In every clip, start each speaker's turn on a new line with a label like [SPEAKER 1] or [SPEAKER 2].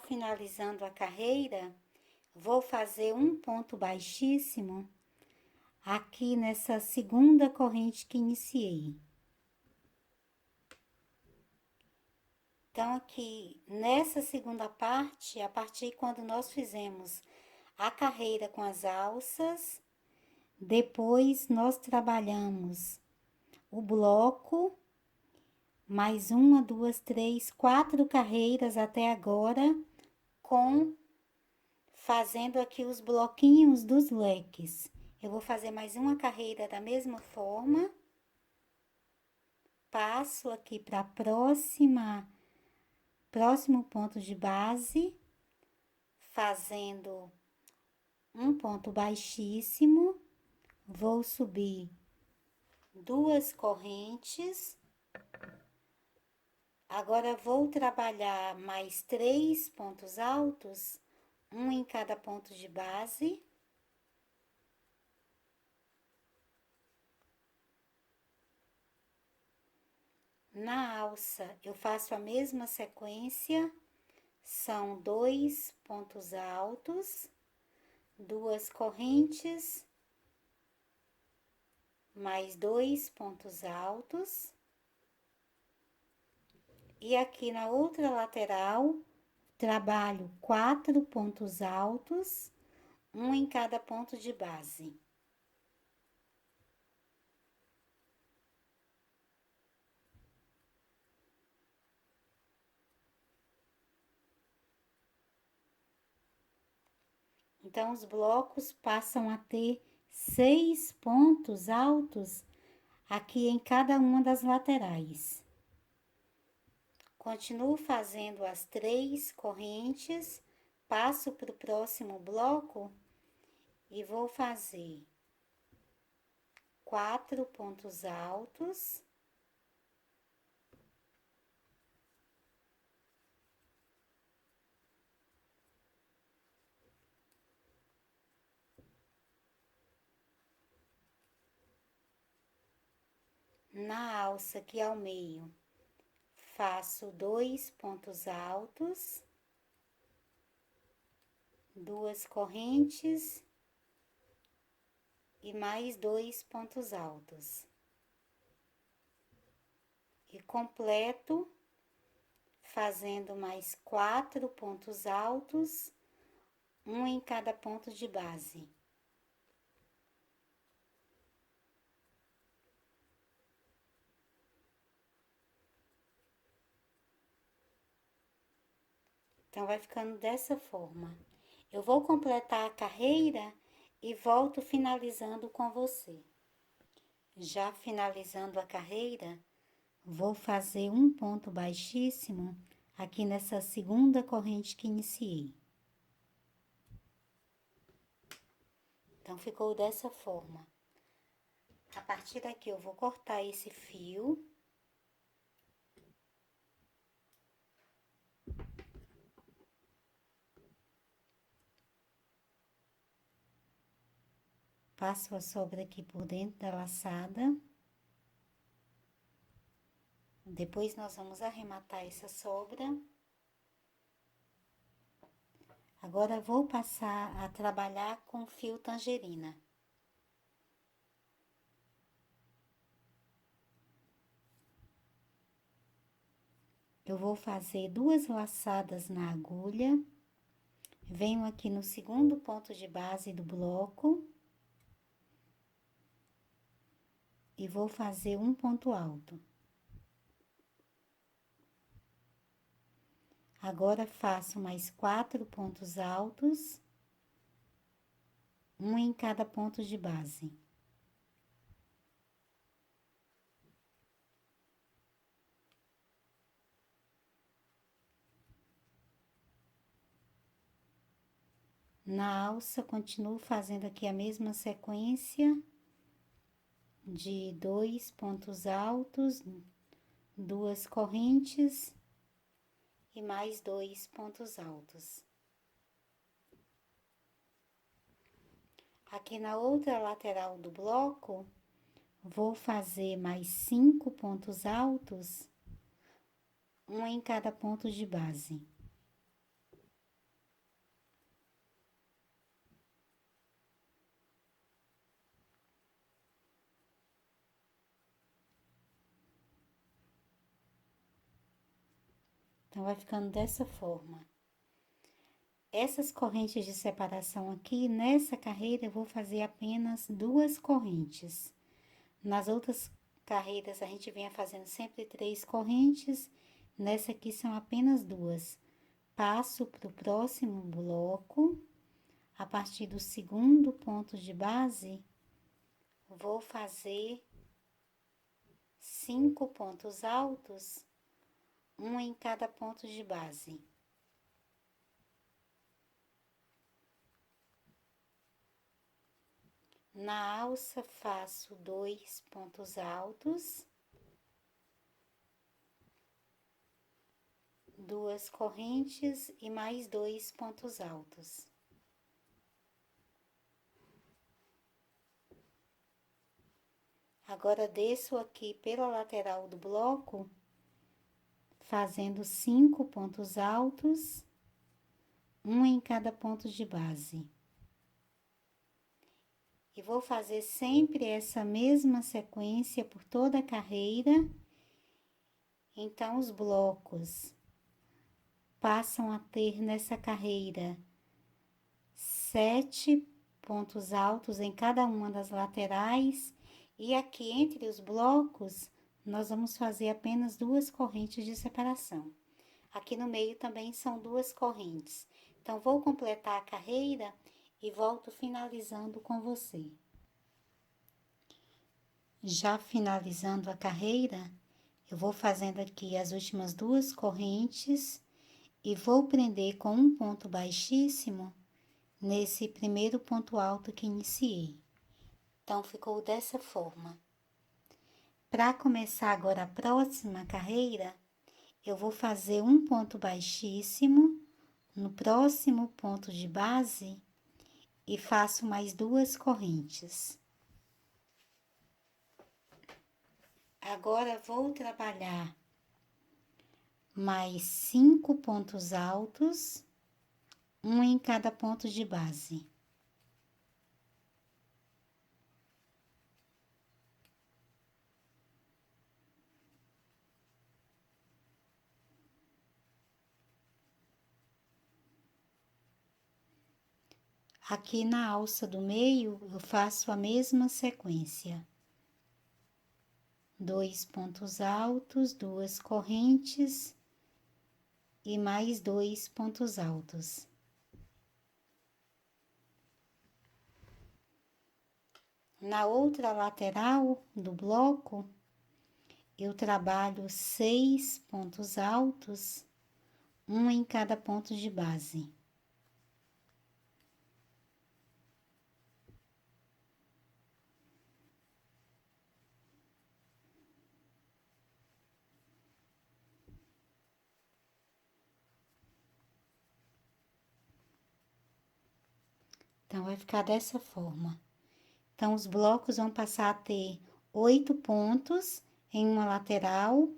[SPEAKER 1] finalizando a carreira, vou fazer um ponto baixíssimo aqui nessa segunda corrente que iniciei. Então, aqui nessa segunda parte, a partir quando nós fizemos a carreira com as alças, depois nós trabalhamos o bloco, mais uma, duas, três, quatro carreiras até agora, fazendo aqui os bloquinhos dos leques. Eu vou fazer mais uma carreira da mesma forma, passo aqui para próximo ponto de base, fazendo um ponto baixíssimo, vou subir duas correntes. Agora, vou trabalhar mais 3 pontos altos, um em cada ponto de base. Na alça, eu faço a mesma sequência, são 2 pontos altos, duas correntes, mais 2 pontos altos. E aqui na outra lateral, trabalho 4 pontos altos, um em cada ponto de base. Então, os blocos passam a ter 6 pontos altos aqui em cada uma das laterais. Continuo fazendo as 3 correntes, passo para o próximo bloco e vou fazer 4 pontos altos. Na alça aqui ao meio, faço 2 pontos altos, duas correntes e mais 2 pontos altos. E completo fazendo mais 4 pontos altos, um em cada ponto de base. Então, vai ficando dessa forma. Eu vou completar a carreira e volto finalizando com você. Já finalizando a carreira, vou fazer um ponto baixíssimo aqui nessa segunda corrente que iniciei. Então, ficou dessa forma. A partir daqui, eu vou cortar esse fio. Passo a sobra aqui por dentro da laçada. Depois, nós vamos arrematar essa sobra. Agora, vou passar a trabalhar com fio tangerina. Eu vou fazer 2 laçadas na agulha. Venho aqui no segundo ponto de base do bloco. E vou fazer um ponto alto. Agora, faço mais 4 pontos altos, um em cada ponto de base. Na alça, continuo fazendo aqui a mesma sequência de 2 pontos altos, duas correntes e mais 2 pontos altos. Aqui na outra lateral do bloco, vou fazer mais 5 pontos altos, um em cada ponto de base. Então, vai ficando dessa forma. Essas correntes de separação aqui, nessa carreira, eu vou fazer apenas 2 correntes. Nas outras carreiras, a gente vinha fazendo sempre 3 correntes. Nessa aqui, são apenas 2. Passo para o próximo bloco. A partir do segundo ponto de base, vou fazer 5 pontos altos, um em cada ponto de base. Na alça, faço 2 pontos altos, 2 correntes e mais 2 pontos altos. Agora, desço aqui pela lateral do bloco, fazendo 5 pontos altos, um em cada ponto de base. E vou fazer sempre essa mesma sequência por toda a carreira. Então, os blocos passam a ter nessa carreira 7 pontos altos em cada uma das laterais. E aqui entre os blocos, nós vamos fazer apenas 2 correntes de separação. Aqui no meio também são 2 correntes. Então, vou completar a carreira e volto finalizando com você. Já finalizando a carreira, eu vou fazendo aqui as últimas 2 correntes e vou prender com um ponto baixíssimo nesse primeiro ponto alto que iniciei. Então, ficou dessa forma. Para começar agora a próxima carreira, eu vou fazer um ponto baixíssimo no próximo ponto de base e faço mais 2 correntes. Agora, vou trabalhar mais 5 pontos altos, um em cada ponto de base. Aqui na alça do meio, eu faço a mesma sequência. 2 pontos altos, 2 correntes e mais 2 pontos altos. Na outra lateral do bloco, eu trabalho 6 pontos altos, um em cada ponto de base. Então, vai ficar dessa forma. Então, os blocos vão passar a ter 8 pontos em uma lateral,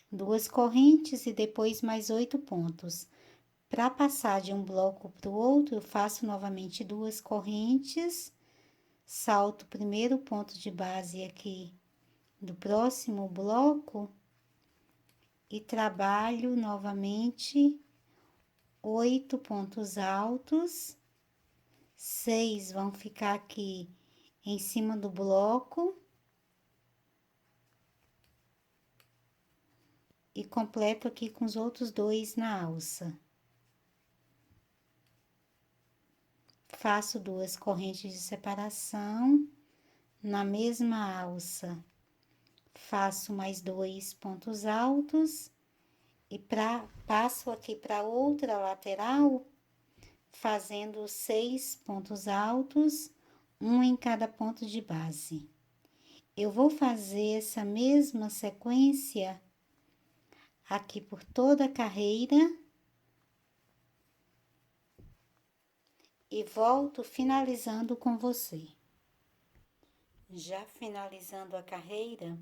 [SPEAKER 1] 2 correntes e depois mais 8 pontos. Para passar de um bloco para o outro, eu faço novamente 2 correntes, salto o primeiro ponto de base aqui do próximo bloco e trabalho novamente 8 pontos altos. 6 vão ficar aqui em cima do bloco e completo aqui com os outros 2 na alça. Faço 2 correntes de separação na mesma alça. Faço mais 2 pontos altos e passo aqui para outra lateral, fazendo 6 pontos altos, um em cada ponto de base. Eu vou fazer essa mesma sequência aqui por toda a carreira e volto finalizando com você. Já finalizando a carreira,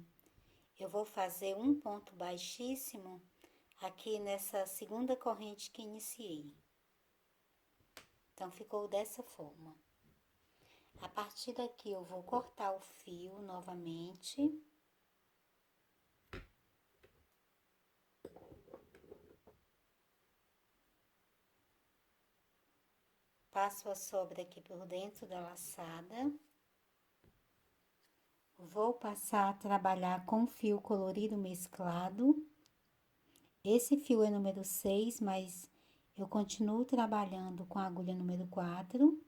[SPEAKER 1] eu vou fazer um ponto baixíssimo aqui nessa segunda corrente que iniciei. Então, ficou dessa forma. A partir daqui, eu vou cortar o fio novamente. Faço a sobra aqui por dentro da laçada. Vou passar a trabalhar com fio colorido mesclado. Esse fio é número 6, mas eu continuo trabalhando com a agulha número 4.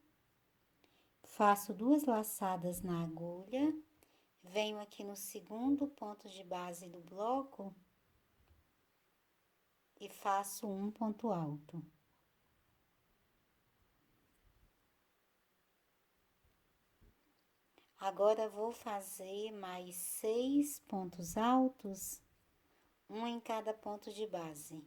[SPEAKER 1] Faço 2 laçadas na agulha. Venho aqui no segundo ponto de base do bloco e faço um ponto alto. Agora, vou fazer mais 6 pontos altos, um em cada ponto de base.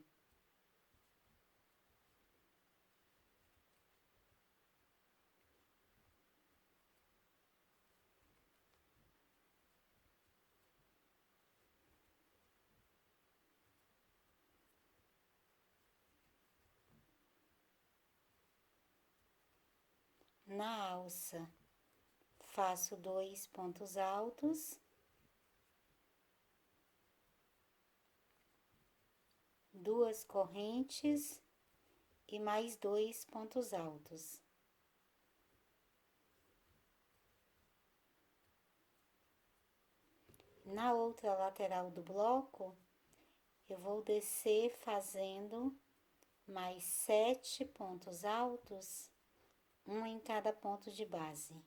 [SPEAKER 1] Na alça, faço 2 pontos altos, 2 correntes e mais 2 pontos altos. Na outra lateral do bloco, eu vou descer fazendo mais 7 pontos altos, um em cada ponto de base.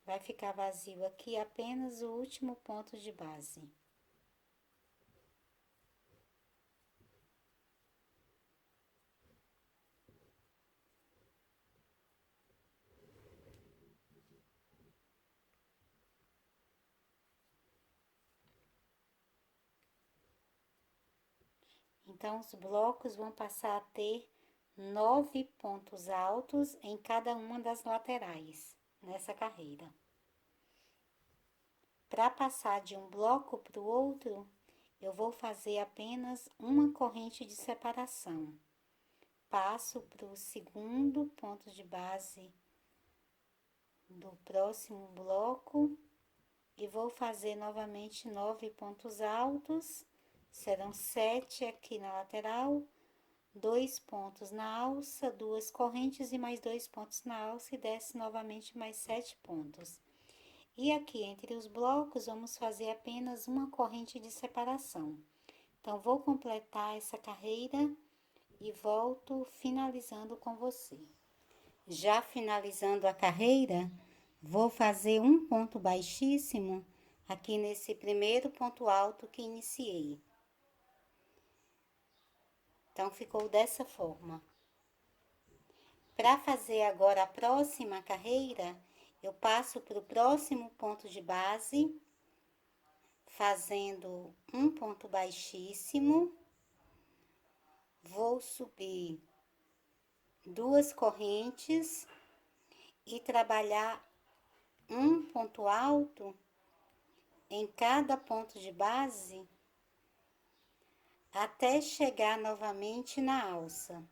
[SPEAKER 1] Vai ficar vazio aqui apenas o último ponto de base. Então, os blocos vão passar a ter 9 pontos altos em cada uma das laterais, nessa carreira. Para passar de um bloco para o outro, eu vou fazer apenas uma corrente de separação. Passo para o segundo ponto de base do próximo bloco e vou fazer novamente 9 pontos altos. Serão 7 aqui na lateral, 2 pontos na alça, 2 correntes e mais 2 pontos na alça e desce novamente mais 7 pontos. E aqui entre os blocos, vamos fazer apenas uma corrente de separação. Então, vou completar essa carreira e volto finalizando com você. Já finalizando a carreira, vou fazer um ponto baixíssimo aqui nesse primeiro ponto alto que iniciei. Então, ficou dessa forma. Para fazer agora a próxima carreira, eu passo para o próximo ponto de base, fazendo um ponto baixíssimo. Vou subir 2 correntes e trabalhar um ponto alto em cada ponto de base, até chegar novamente na alça.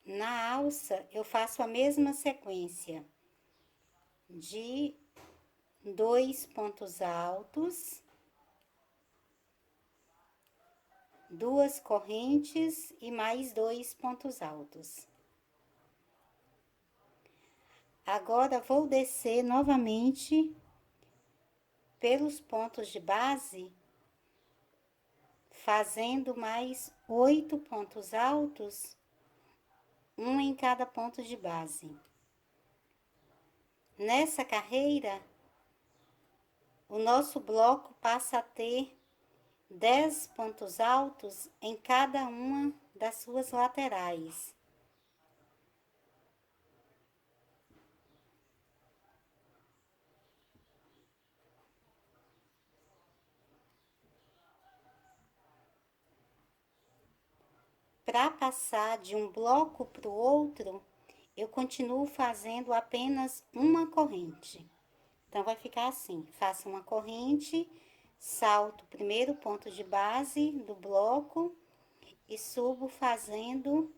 [SPEAKER 1] Na alça, eu faço a mesma sequência de 2 pontos altos, 2 correntes e mais 2 pontos altos. Agora, vou descer novamente pelos pontos de base, fazendo mais 8 pontos altos, um em cada ponto de base. Nessa carreira, o nosso bloco passa a ter 10 pontos altos em cada uma das suas laterais. Para passar de um bloco para o outro, eu continuo fazendo apenas uma corrente. Então, vai ficar assim: faço uma corrente, salto o primeiro ponto de base do bloco e subo fazendo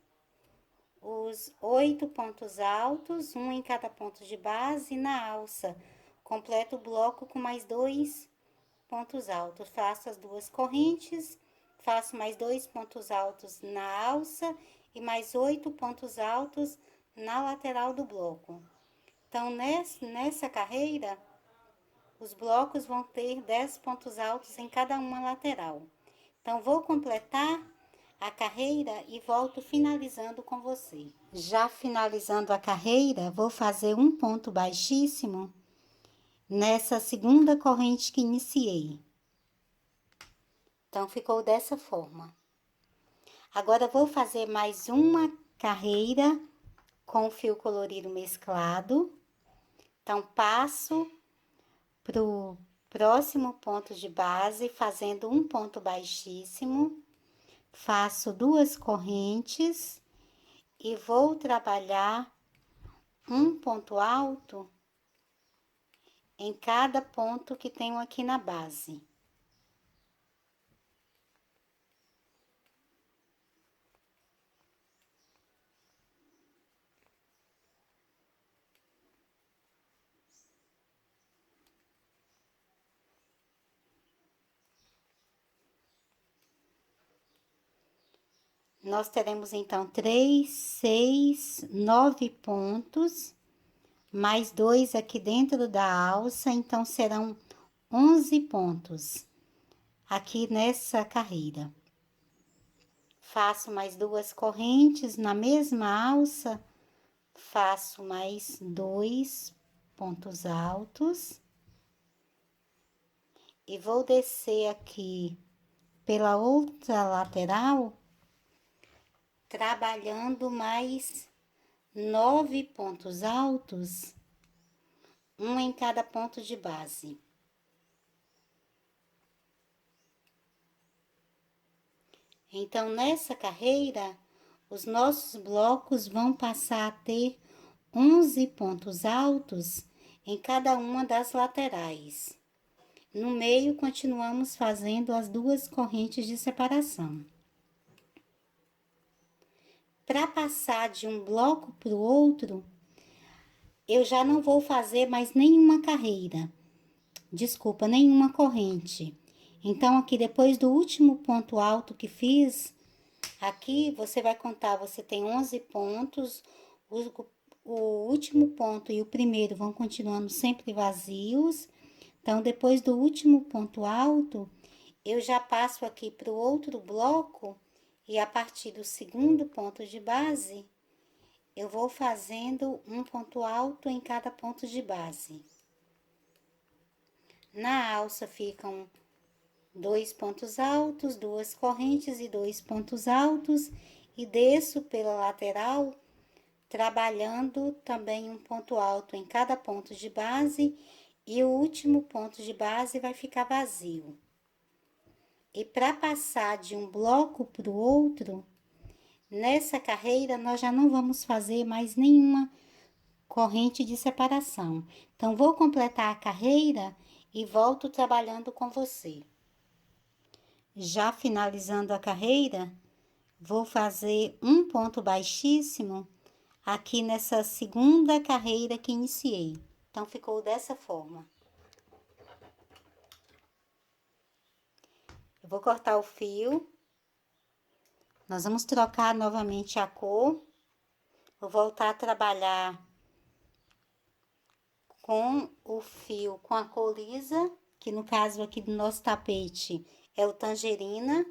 [SPEAKER 1] os 8 pontos altos, um em cada ponto de base, na alça. Completo o bloco com mais 2 pontos altos. Faço as 2 correntes, faço mais 2 pontos altos na alça e mais 8 pontos altos na lateral do bloco. Então, nessa carreira, os blocos vão ter 10 pontos altos em cada uma lateral. Então, vou completar a carreira e volto finalizando com você. Já finalizando a carreira, vou fazer um ponto baixíssimo nessa segunda corrente que iniciei. Então, ficou dessa forma. Agora, vou fazer mais uma carreira com fio colorido mesclado. Então, passo pro próximo ponto de base, fazendo um ponto baixíssimo. Faço 2 correntes e vou trabalhar um ponto alto em cada ponto que tenho aqui na base. Nós teremos, então, 3, 6, 9 pontos, mais 2 aqui dentro da alça, então, serão 11 pontos aqui nessa carreira. Faço mais 2 correntes na mesma alça, faço mais 2 pontos altos. E vou descer aqui pela outra lateral, trabalhando mais 9 pontos altos, um em cada ponto de base. Então, nessa carreira, os nossos blocos vão passar a ter 11 pontos altos em cada uma das laterais. No meio, continuamos fazendo as 2 correntes de separação. Para passar de um bloco para o outro, eu já não vou fazer mais nenhuma carreira. Desculpa, nenhuma corrente. Então, aqui depois do último ponto alto que fiz, aqui você vai contar, você tem 11 pontos, o último ponto e o primeiro vão continuando sempre vazios. Então, depois do último ponto alto, eu já passo aqui para o outro bloco e a partir do segundo ponto de base, eu vou fazendo um ponto alto em cada ponto de base. Na alça ficam 2 pontos altos, 2 correntes e 2 pontos altos, e desço pela lateral, trabalhando também um ponto alto em cada ponto de base, e o último ponto de base vai ficar vazio. E para passar de um bloco para o outro, nessa carreira nós já não vamos fazer mais nenhuma corrente de separação. Então, vou completar a carreira e volto trabalhando com você. Já finalizando a carreira, vou fazer um ponto baixíssimo aqui nessa segunda carreira que iniciei. Então, ficou dessa forma. Eu vou cortar o fio. Nós vamos trocar novamente a cor. Vou voltar a trabalhar com o fio com a cor lisa, que no caso aqui do nosso tapete é o tangerina.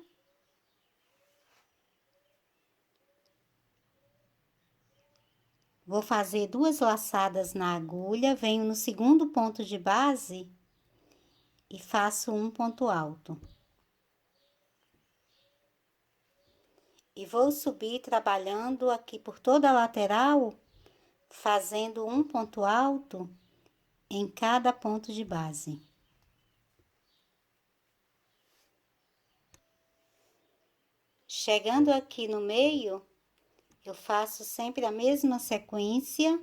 [SPEAKER 1] Vou fazer 2 laçadas na agulha, venho no segundo ponto de base e faço um ponto alto. E vou subir trabalhando aqui por toda a lateral, fazendo um ponto alto em cada ponto de base. Chegando aqui no meio, eu faço sempre a mesma sequência.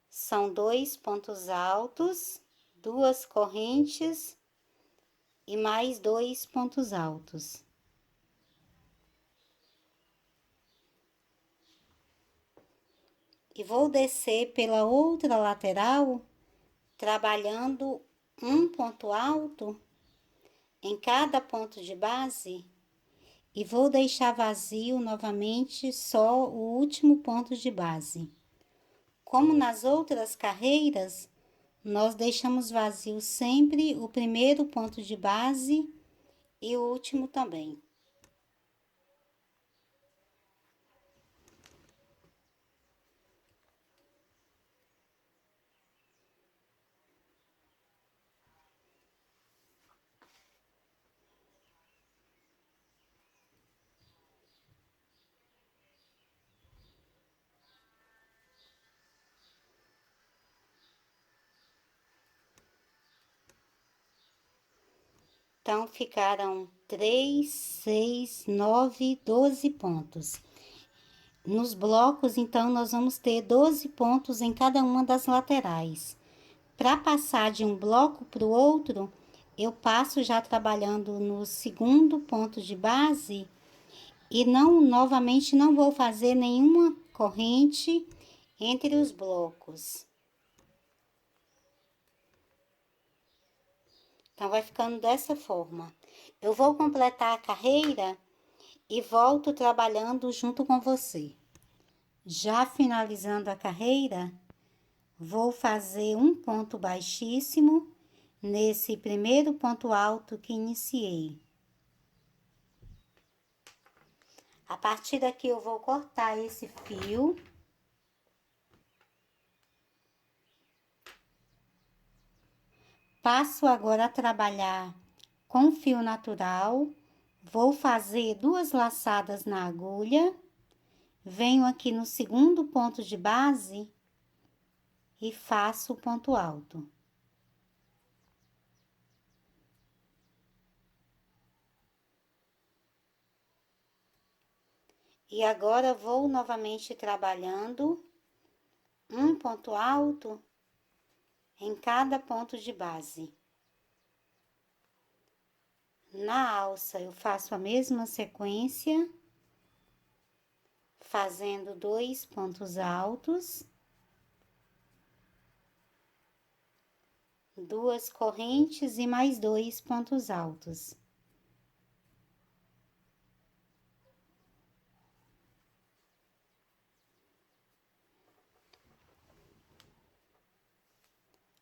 [SPEAKER 1] São 2 pontos altos, 2 correntes e mais 2 pontos altos. e vou descer pela outra lateral, trabalhando um ponto alto em cada ponto de base e vou deixar vazio novamente só o último ponto de base. Como nas outras carreiras, nós deixamos vazio sempre o primeiro ponto de base e o último também. Então, ficaram 3, 6, 9, 12 pontos. Nos blocos, então, nós vamos ter 12 pontos em cada uma das laterais. Para passar de um bloco para o outro, eu passo já trabalhando no segundo ponto de base e novamente não vou fazer nenhuma corrente entre os blocos. Então, vai ficando dessa forma. Eu vou completar a carreira e volto trabalhando junto com você. Já finalizando a carreira, vou fazer um ponto baixíssimo nesse primeiro ponto alto que iniciei. A partir daqui, eu vou cortar esse fio. Passo agora a trabalhar com fio natural. Vou fazer 2 laçadas na agulha. Venho aqui no segundo ponto de base e faço o ponto alto. E agora, vou novamente trabalhando um ponto alto em cada ponto de base. Na alça, eu faço a mesma sequência, fazendo 2 pontos altos, 2 correntes e mais 2 pontos altos.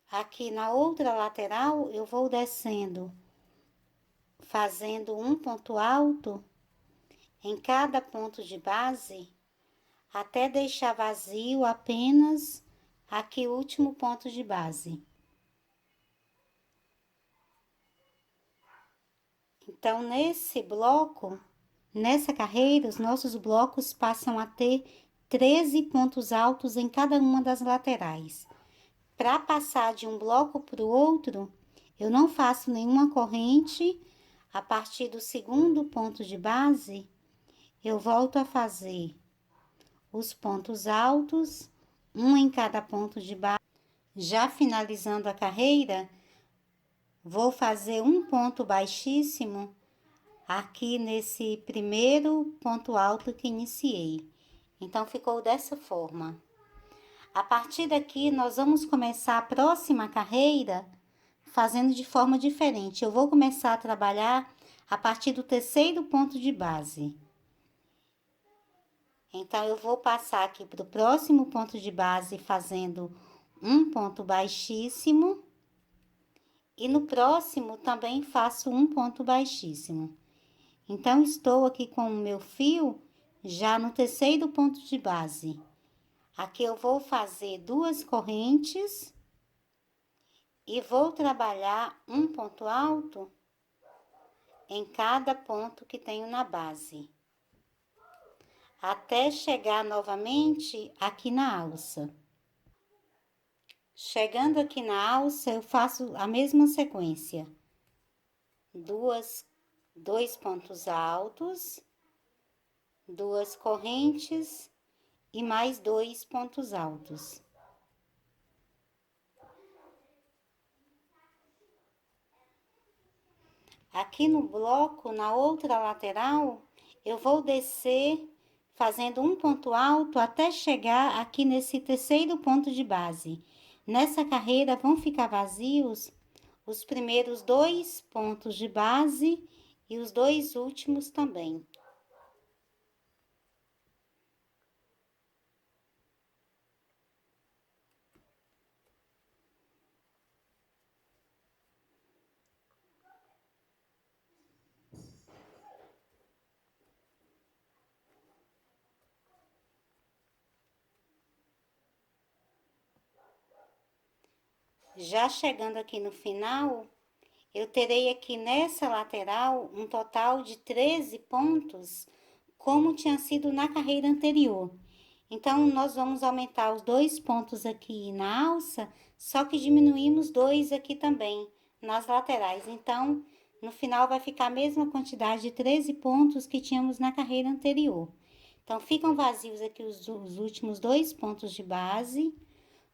[SPEAKER 1] Aqui na outra lateral, eu vou descendo, fazendo um ponto alto em cada ponto de base, até deixar vazio apenas aqui o último ponto de base. Então, nesse bloco, nessa carreira, os nossos blocos passam a ter 13 pontos altos em cada uma das laterais. Para passar de um bloco para o outro, eu não faço nenhuma corrente. A partir do segundo ponto de base, eu volto a fazer os pontos altos, um em cada ponto de base. Já finalizando a carreira, vou fazer um ponto baixíssimo aqui nesse primeiro ponto alto que iniciei. Então, ficou dessa forma. A partir daqui, nós vamos começar a próxima carreira fazendo de forma diferente. Eu vou começar a trabalhar a partir do terceiro ponto de base. Então, eu vou passar aqui para o próximo ponto de base fazendo um ponto baixíssimo. E no próximo também faço um ponto baixíssimo. Então, estou aqui com o meu fio já no terceiro ponto de base. Aqui eu vou fazer 2 correntes e vou trabalhar um ponto alto em cada ponto que tenho na base, até chegar novamente aqui na alça. Chegando aqui na alça, eu faço a mesma sequência. 2 pontos altos, 2 correntes e mais 2 pontos altos. Aqui no bloco, na outra lateral, eu vou descer fazendo um ponto alto até chegar aqui nesse terceiro ponto de base. Nessa carreira vão ficar vazios os primeiros 2 pontos de base e os 2 últimos também. Já chegando aqui no final, eu terei aqui nessa lateral um total de 13 pontos, como tinha sido na carreira anterior. Então, nós vamos aumentar os 2 pontos aqui na alça, só que diminuímos 2 aqui também, nas laterais. Então, no final vai ficar a mesma quantidade de 13 pontos que tínhamos na carreira anterior. Então, ficam vazios aqui os últimos 2 pontos de base.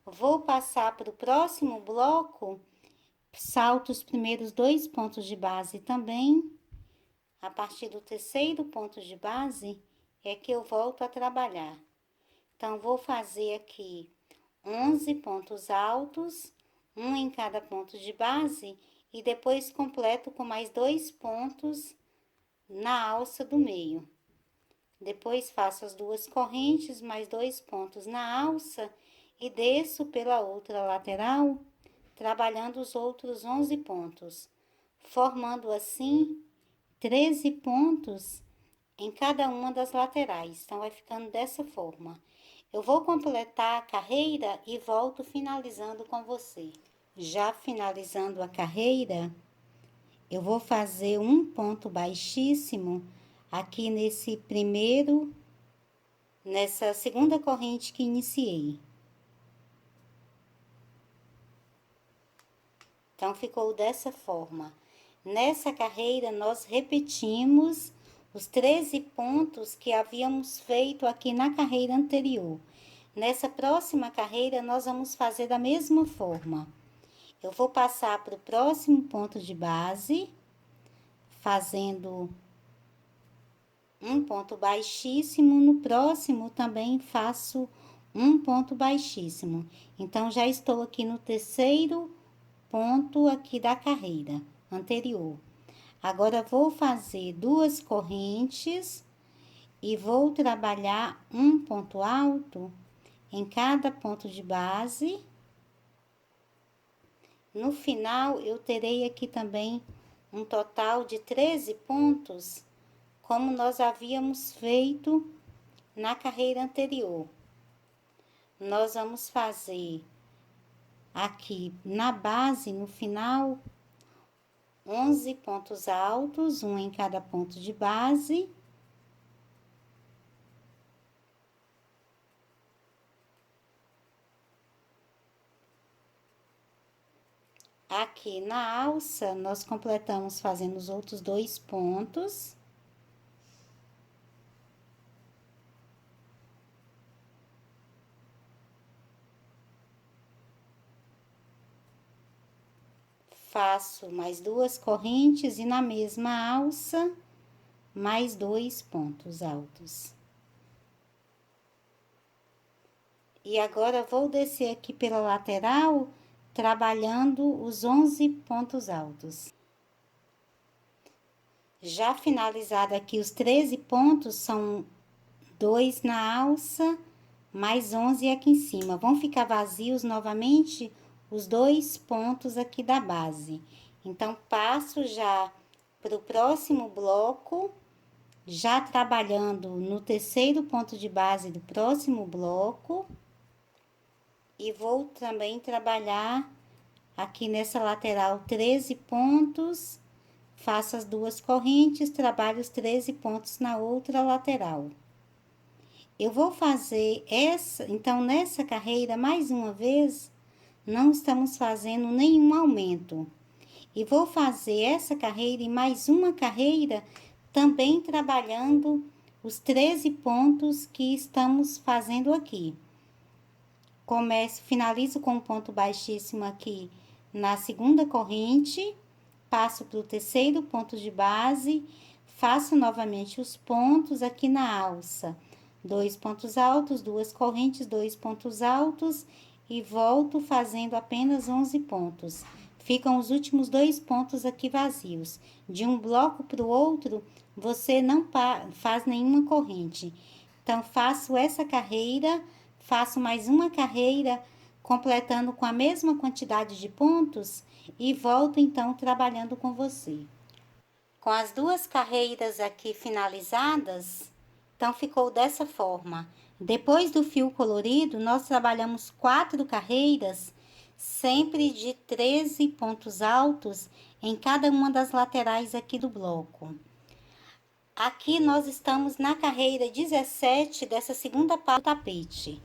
[SPEAKER 1] Vou passar para o próximo bloco, salto os primeiros 2 pontos de base também. A partir do terceiro ponto de base é que eu volto a trabalhar. Então, vou fazer aqui 11 pontos altos, um em cada ponto de base, e depois completo com mais 2 pontos na alça do meio. Depois faço as 2 correntes, mais 2 pontos na alça e desço pela outra lateral, trabalhando os outros 11 pontos, formando assim 13 pontos em cada uma das laterais. Então, vai ficando dessa forma. Eu vou completar a carreira e volto finalizando com você. Já finalizando a carreira, eu vou fazer um ponto baixíssimo aqui nessa segunda corrente que iniciei. Então, ficou dessa forma. Nessa carreira, nós repetimos os 13 pontos que havíamos feito aqui na carreira anterior. Nessa próxima carreira, nós vamos fazer da mesma forma. Eu vou passar para o próximo ponto de base, fazendo um ponto baixíssimo. No próximo, também faço um ponto baixíssimo. Então, já estou aqui no terceiro ponto aqui da carreira anterior. Agora, vou fazer 2 correntes e vou trabalhar um ponto alto em cada ponto de base. No final, eu terei aqui também um total de 13 pontos, como nós havíamos feito na carreira anterior. Nós vamos fazer aqui na base, no final, 11 pontos altos, um em cada ponto de base. Aqui na alça, nós completamos fazendo os outros 2 pontos. Faço mais 2 correntes e na mesma alça, mais 2 pontos altos. E agora, vou descer aqui pela lateral, trabalhando os 11 pontos altos. Já finalizado aqui os 13 pontos, são 2 na alça, mais 11 aqui em cima. Vão ficar vazios novamente os 2 pontos aqui da base. Então, passo já para o próximo bloco, já trabalhando no terceiro ponto de base do próximo bloco. E vou também trabalhar aqui nessa lateral 13 pontos, faço as 2 correntes, trabalho os 13 pontos na outra lateral. Eu vou fazer então, nessa carreira, mais uma vez, não estamos fazendo nenhum aumento. E vou fazer essa carreira e mais uma carreira, também trabalhando os 13 pontos que estamos fazendo aqui. Finalizo com um ponto baixíssimo aqui na segunda corrente, passo para o terceiro ponto de base, faço novamente os pontos aqui na alça, 2 pontos altos, 2 correntes, 2 pontos altos e volto fazendo apenas 11 pontos. Ficam os últimos 2 pontos aqui vazios. De um bloco para o outro, você não faz nenhuma corrente. Então, faço essa carreira, faço mais uma carreira, completando com a mesma quantidade de pontos e volto então trabalhando com você. Com as 2 carreiras aqui finalizadas, então ficou dessa forma. Depois do fio colorido, nós trabalhamos 4 carreiras, sempre de 13 pontos altos em cada uma das laterais aqui do bloco. Aqui nós estamos na carreira 17 dessa segunda parte do tapete.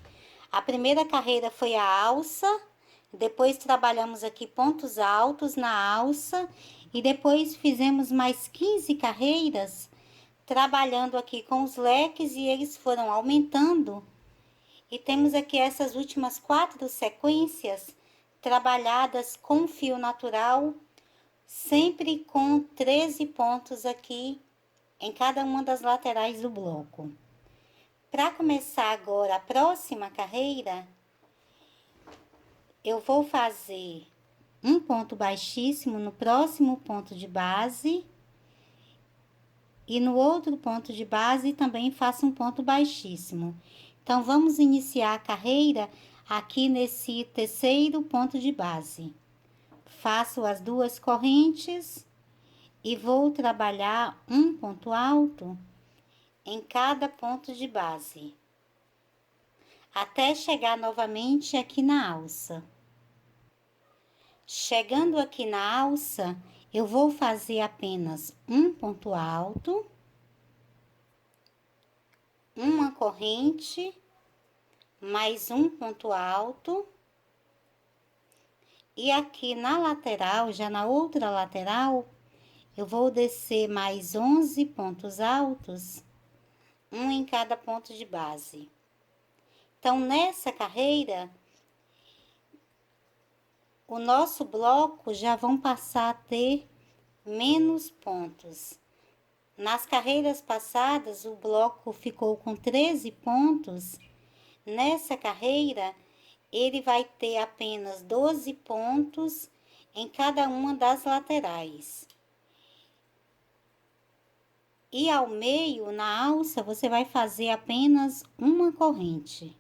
[SPEAKER 1] A primeira carreira foi a alça, depois trabalhamos aqui pontos altos na alça e depois fizemos mais 15 carreiras, trabalhando aqui com os leques e eles foram aumentando. E temos aqui essas últimas 4 sequências trabalhadas com fio natural, sempre com 13 pontos aqui em cada uma das laterais do bloco. Para começar agora a próxima carreira, eu vou fazer um ponto baixíssimo no próximo ponto de base e no outro ponto de base também faço um ponto baixíssimo. Então, vamos iniciar a carreira aqui nesse terceiro ponto de base. Faço as 2 correntes e vou trabalhar um ponto alto em cada ponto de base, até chegar novamente aqui na alça. Chegando aqui na alça, eu vou fazer apenas um ponto alto, uma corrente, mais um ponto alto, e aqui na lateral, já na outra lateral, eu vou descer mais 11 pontos altos, um em cada ponto de base. Então, nessa carreira, o nosso bloco já vão passar a ter menos pontos. Nas carreiras passadas, o bloco ficou com 13 pontos. Nessa carreira, ele vai ter apenas 12 pontos em cada uma das laterais. E ao meio, na alça, você vai fazer apenas uma corrente.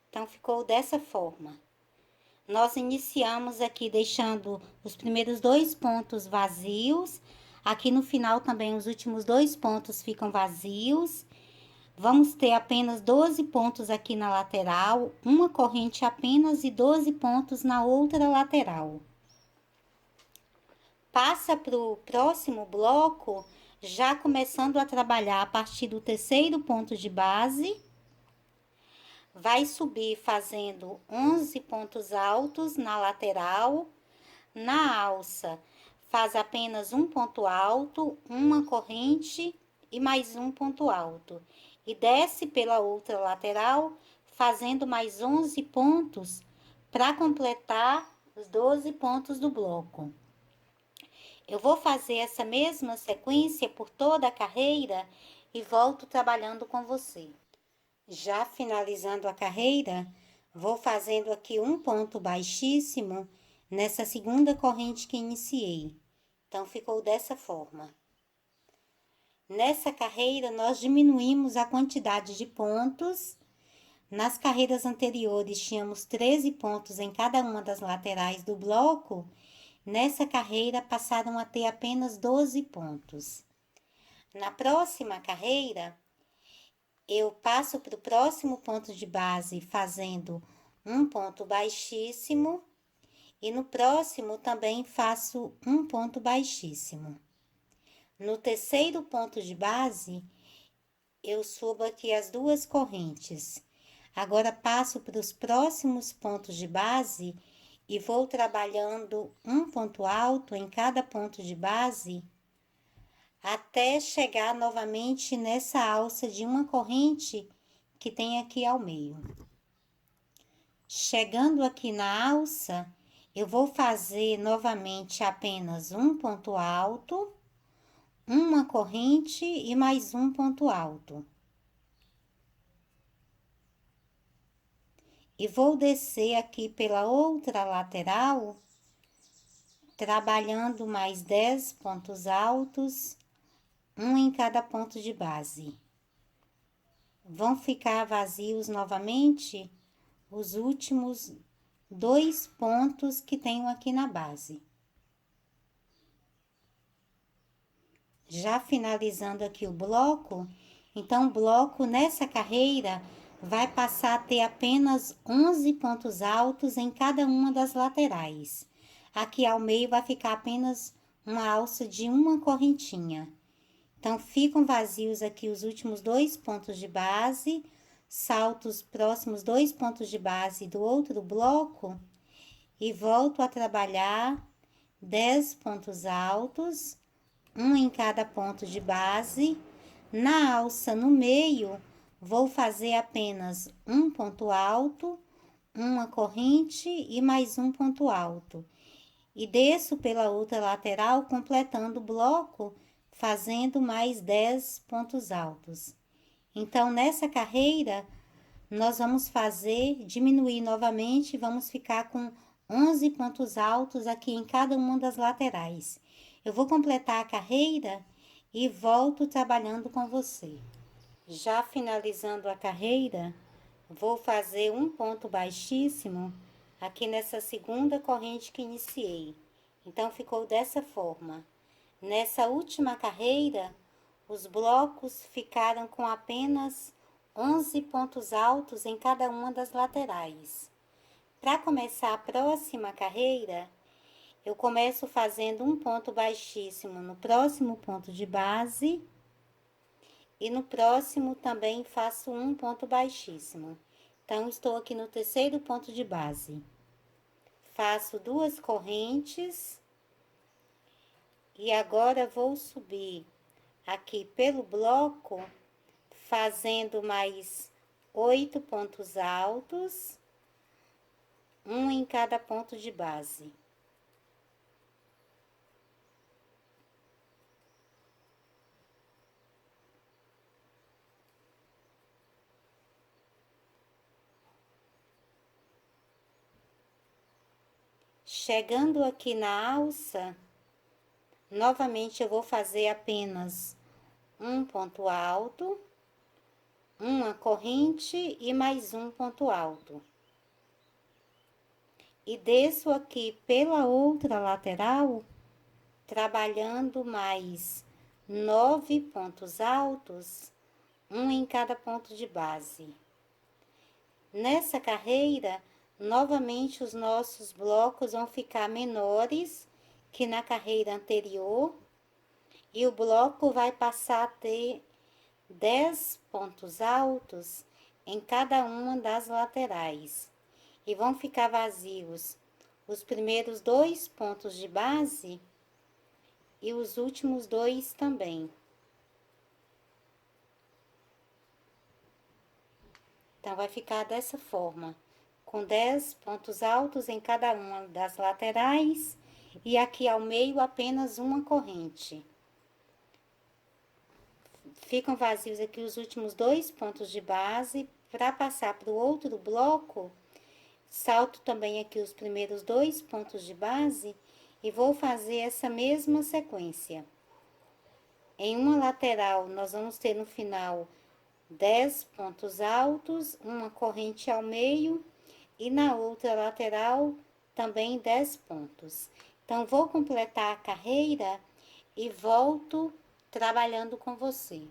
[SPEAKER 1] Então, ficou dessa forma. Nós iniciamos aqui deixando os primeiros 2 pontos vazios. Aqui no final também os últimos 2 pontos ficam vazios. Vamos ter apenas 12 pontos aqui na lateral, uma corrente apenas e 12 pontos na outra lateral. Passa para o próximo bloco, já começando a trabalhar a partir do terceiro ponto de base. Vai subir fazendo 11 pontos altos na lateral. Na alça, faz apenas um ponto alto, uma corrente e mais um ponto alto. E desce pela outra lateral, fazendo mais 11 pontos para completar os 12 pontos do bloco. Eu vou fazer essa mesma sequência por toda a carreira e volto trabalhando com você. Já finalizando a carreira, vou fazendo aqui um ponto baixíssimo nessa segunda corrente que iniciei. Então, ficou dessa forma. Nessa carreira, nós diminuímos a quantidade de pontos. Nas carreiras anteriores, tínhamos 13 pontos em cada uma das laterais do bloco. Nessa carreira, passaram a ter apenas 12 pontos. Na próxima carreira, eu passo para o próximo ponto de base fazendo um ponto baixíssimo e no próximo também faço um ponto baixíssimo. No terceiro ponto de base, eu subo aqui as 2 correntes. Agora, passo para os próximos pontos de base e vou trabalhando um ponto alto em cada ponto de base até chegar novamente nessa alça de uma corrente que tem aqui ao meio. Chegando aqui na alça, eu vou fazer novamente apenas um ponto alto, uma corrente e mais um ponto alto. E vou descer aqui pela outra lateral, trabalhando mais 10 pontos altos, um em cada ponto de base. Vão ficar vazios novamente os últimos 2 pontos que tenho aqui na base. Já finalizando aqui o bloco, então o bloco nessa carreira vai passar a ter apenas 11 pontos altos em cada uma das laterais. Aqui ao meio vai ficar apenas uma alça de uma correntinha. Então, ficam vazios aqui os últimos 2 pontos de base, salto os próximos 2 pontos de base do outro bloco e volto a trabalhar 10 pontos altos, um em cada ponto de base. Na alça no meio, vou fazer apenas um ponto alto, uma corrente e mais um ponto alto. E desço pela outra lateral, completando o bloco, fazendo mais 10 pontos altos. Então, nessa carreira, nós vamos diminuir novamente, vamos ficar com 11 pontos altos aqui em cada uma das laterais. Eu vou completar a carreira e volto trabalhando com você. Já finalizando a carreira, vou fazer um ponto baixíssimo aqui nessa segunda corrente que iniciei. Então, ficou dessa forma. Nessa última carreira, os blocos ficaram com apenas 11 pontos altos em cada uma das laterais. Para começar a próxima carreira, eu começo fazendo um ponto baixíssimo no próximo ponto de base e no próximo também faço um ponto baixíssimo. Então, estou aqui no terceiro ponto de base. Faço 2 correntes e agora vou subir aqui pelo bloco, fazendo mais 8 pontos altos, um em cada ponto de base. Chegando aqui na alça, novamente eu vou fazer apenas um ponto alto, uma corrente e mais um ponto alto. E desço aqui pela outra lateral, trabalhando mais 9 pontos altos, um em cada ponto de base. Nessa carreira, novamente os nossos blocos vão ficar menores que na carreira anterior e o bloco vai passar a ter 10 pontos altos em cada uma das laterais e vão ficar vazios os primeiros 2 pontos de base e os últimos 2 também. Então, vai ficar dessa forma, com 10 pontos altos em cada uma das laterais e aqui ao meio apenas uma corrente. Ficam vazios aqui os últimos 2 pontos de base. Para passar para o outro bloco, salto também aqui os primeiros 2 pontos de base e vou fazer essa mesma sequência. Em uma lateral, nós vamos ter no final 10 pontos altos, uma corrente ao meio e na outra lateral também 10 pontos. Então, vou completar a carreira e volto trabalhando com você.